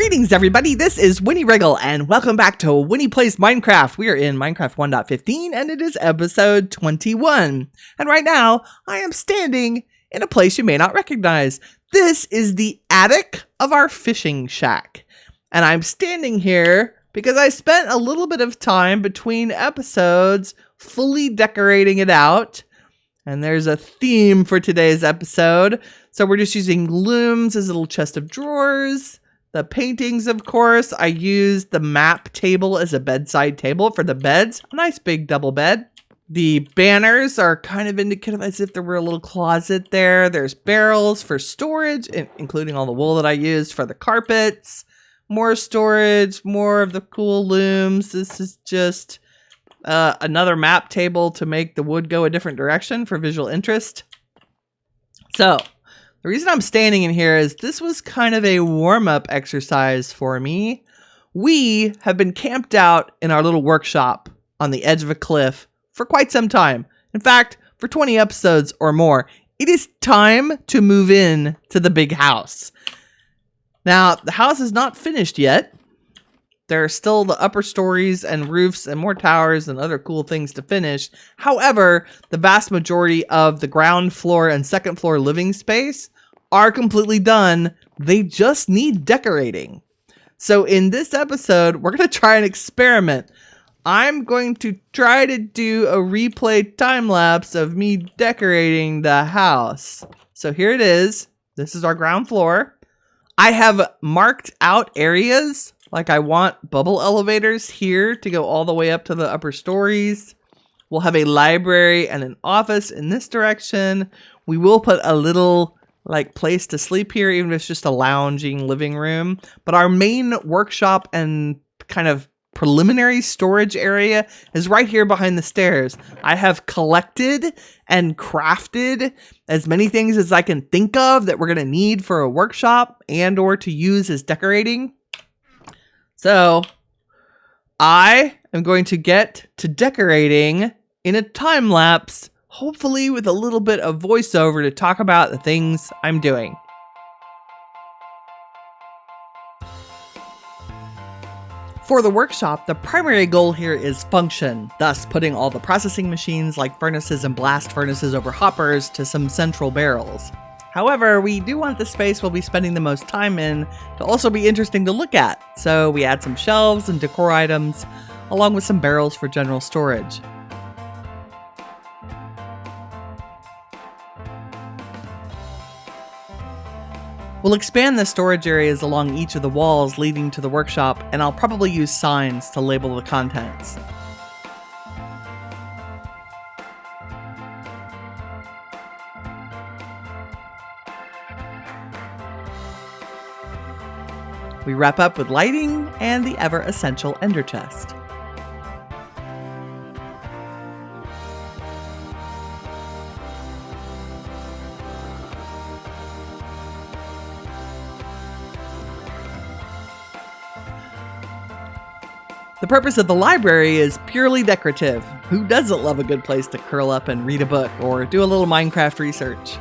Greetings, everybody. This is Winnie Wriggle, and welcome back to Winnie Plays Minecraft. We are in Minecraft 1.15, and it is episode 21. And right now, I am standing in a place you may not recognize. This is the attic of our fishing shack. And I'm standing here because I spent a little bit of time between episodes fully decorating it out. And there's a theme for today's episode. So we're just using looms as a little chest of drawers. The paintings, of course, I used the map table as a bedside table for the beds. A nice big double bed. The banners are kind of indicative as if there were a little closet there. There's barrels for storage, including all the wool that I used for the carpets. More storage, more of the cool looms. This is just another map table to make the wood go a different direction for visual interest. So the reason I'm standing in here is this was kind of a warm-up exercise for me. We have been camped out in our little workshop on the edge of a cliff for quite some time. In fact, for 20 episodes or more. It is time to move in to the big house. Now, the house is not finished yet. There are still the upper stories and roofs and more towers and other cool things to finish. However, the vast majority of the ground floor and second floor living space are completely done. They just need decorating. So in this episode, we're going to try an experiment. I'm going to try to do a replay time lapse of me decorating the house. So here it is. This is our ground floor. I have marked out areas. Like I want bubble elevators here to go all the way up to the upper stories. We'll have a library and an office in this direction. We will put a little place to sleep here, even if it's just a lounging living room. But our main workshop and kind of preliminary storage area is right here behind the stairs. I have collected and crafted as many things as I can think of that we're going to need for a workshop and or to use as decorating. So I am going to get to decorating in a time lapse, hopefully with a little bit of voiceover to talk about the things I'm doing. For the workshop, the primary goal here is function, thus putting all the processing machines like furnaces and blast furnaces over hoppers to some central barrels. However, we do want the space we'll be spending the most time in to also be interesting to look at, so we add some shelves and decor items, along with some barrels for general storage. We'll expand the storage areas along each of the walls leading to the workshop, and I'll probably use signs to label the contents. We wrap up with lighting and the ever-essential ender chest. The purpose of the library is purely decorative. Who doesn't love a good place to curl up and read a book or do a little Minecraft research?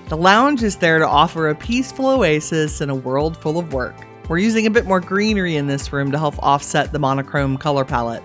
The lounge is there to offer a peaceful oasis in a world full of work. We're using a bit more greenery in this room to help offset the monochrome color palette.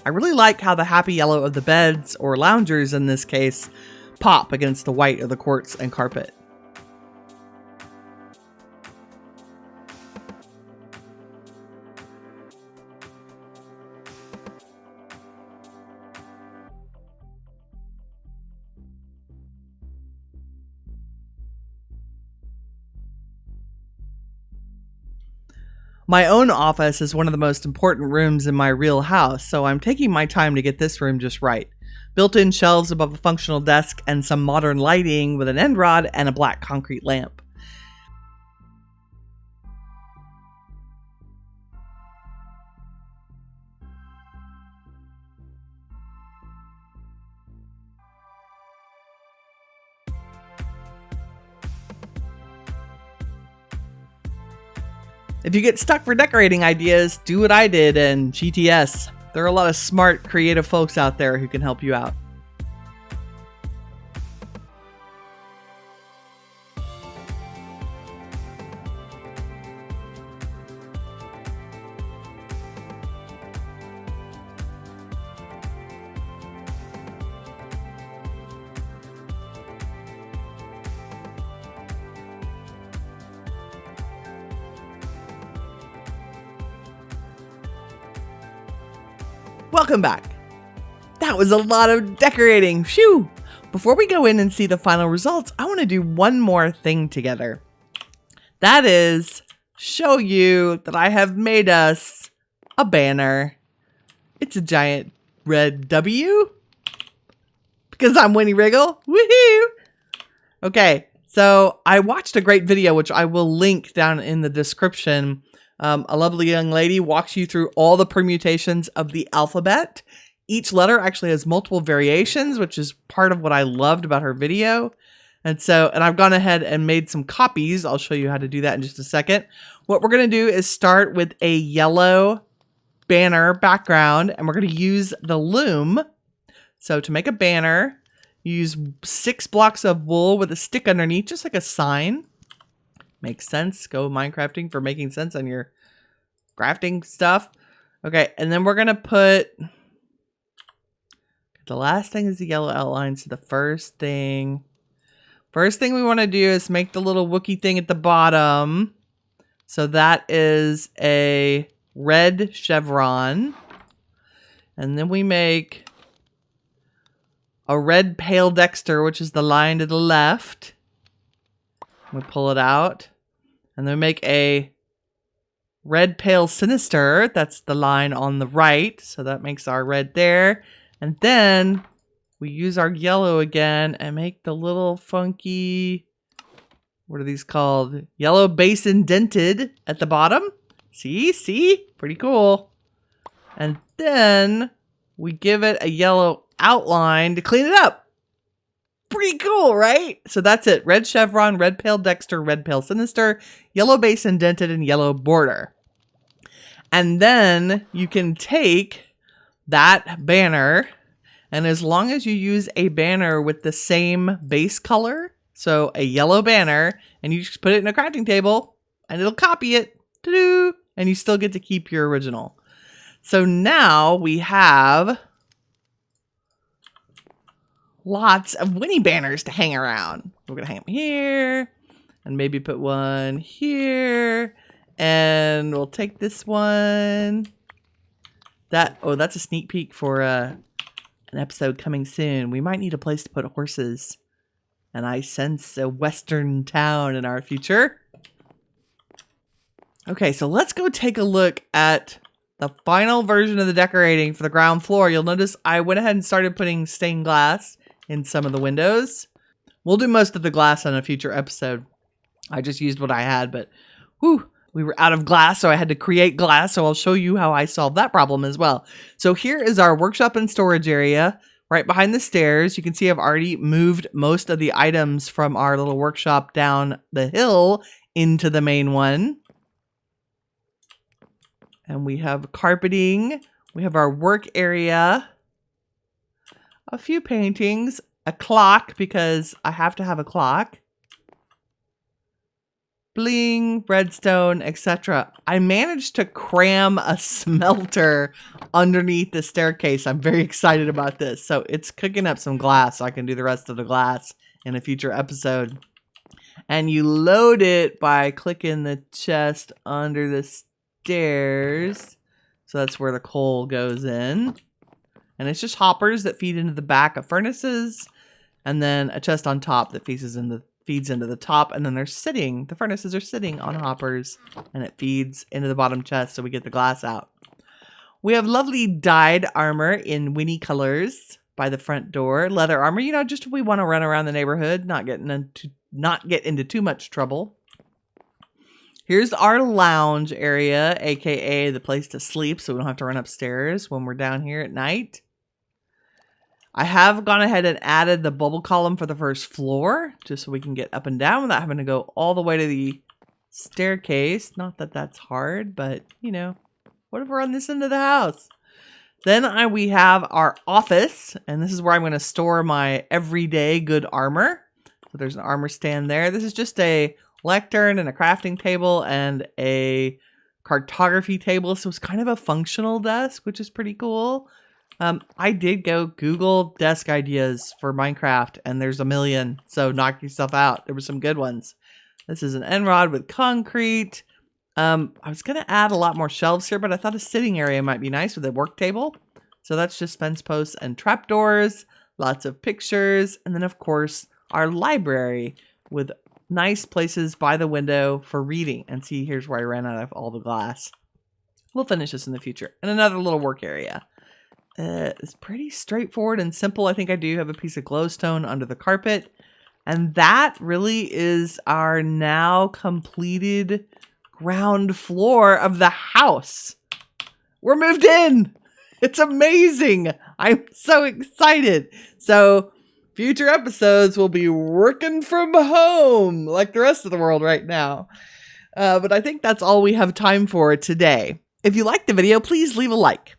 I really like how the happy yellow of the beds, or loungers in this case, pop against the white of the quartz and carpet. My own office is one of the most important rooms in my real house, so I'm taking my time to get this room just right. Built-in shelves above a functional desk and some modern lighting with an end rod and a black concrete lamp. If you get stuck for decorating ideas, do what I did and GTS. There are a lot of smart, creative folks out there who can help you out. Welcome back. That was a lot of decorating. Phew! Before we go in and see the final results, I want to do one more thing together. That is show you that I have made us a banner. It's a giant red W because I'm Winnie Wriggle. Woohoo! Okay, so I watched a great video, which I will link down in the description. A lovely young lady walks you through all the permutations of the alphabet. Each letter actually has multiple variations, which is part of what I loved about her video. And I've gone ahead and made some copies. I'll show you how to do that in just a second. What we're going to do is start with a yellow banner background, and we're going to use the loom. So to make a banner, you use 6 blocks of wool with a stick underneath, just like a sign. Makes sense. Go Minecrafting for making sense on your crafting stuff. Okay, and then we're going to put... The last thing is the yellow outline, so the first thing we want to do is make the little Wookiee thing at the bottom. So that is a red chevron. And then we make a red pale dexter, which is the line to the left. We pull it out. And then we make a red pale sinister. That's the line on the right. So that makes our red there. And then we use our yellow again and make the little funky, what are these called? Yellow base indented at the bottom. See? Pretty cool. And then we give it a yellow outline to clean it up. Pretty cool, right? So that's it. Red chevron, red pale dexter, red pale sinister, yellow base indented, and yellow border. And then you can take that banner, and as long as you use a banner with the same base color, so a yellow banner, and you just put it in a crafting table, and it'll copy it, ta-doo, and you still get to keep your original. So now we have lots of Winnie banners to hang around. We're going to hang them here, and maybe put one here, and we'll take this one. That's a sneak peek for an episode coming soon. We might need a place to put horses, and I sense a western town in our future. Okay, so let's go take a look at the final version of the decorating for the ground floor. You'll notice I went ahead and started putting stained glass in some of the windows. We'll do most of the glass on a future episode. I just used what I had, but whew, we were out of glass, so I had to create glass, so I'll show you how I solved that problem as well. So here is our workshop and storage area right behind the stairs. You can see I've already moved most of the items from our little workshop down the hill into the main one. And we have carpeting. We have our work area. A few paintings. A clock, because I have to have a clock. bling, redstone, etc. I managed to cram a smelter underneath the staircase. I'm very excited about this. So it's cooking up some glass, so I can do the rest of the glass in a future episode. And you load it by clicking the chest under the stairs. So that's where the coal goes in. And it's just hoppers that feed into the back of furnaces. And then a chest on top that feeds into the top. And then the furnaces are sitting on hoppers. And it feeds into the bottom chest so we get the glass out. We have lovely dyed armor in Winnie colors by the front door. Leather armor, you know, just if we want to run around the neighborhood, not get into too much trouble. Here's our lounge area, aka the place to sleep, so we don't have to run upstairs when we're down here at night. I have gone ahead and added the bubble column for the first floor, just so we can get up and down without having to go all the way to the staircase. Not that that's hard, but, you know, what if we're on this end of the house? Then we have our office, and this is where I'm going to store my everyday good armor. So there's an armor stand there. This is just a lectern and a crafting table and a cartography table. So it's kind of a functional desk, which is pretty cool. I did go Google desk ideas for Minecraft, and there's a million. So knock yourself out. There were some good ones. This is an end rod with concrete. I was going to add a lot more shelves here, but I thought a sitting area might be nice with a work table. So that's just fence posts and trapdoors, lots of pictures, and then of course our library with nice places by the window for reading. And see, here's where I ran out of all the glass. We'll finish this in the future. And another little work area. It's pretty straightforward and simple. I think I do have a piece of glowstone under the carpet. And that really is our now completed ground floor of the house. We're moved in. It's amazing. I'm so excited. So future episodes will be working from home like the rest of the world right now. But I think that's all we have time for today. If you liked the video, please leave a like.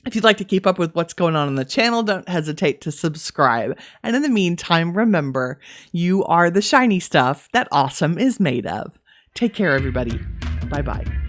If you'd like to keep up with what's going on the channel, don't hesitate to subscribe. And in the meantime, remember, you are the shiny stuff that awesome is made of. Take care, everybody. Bye-bye.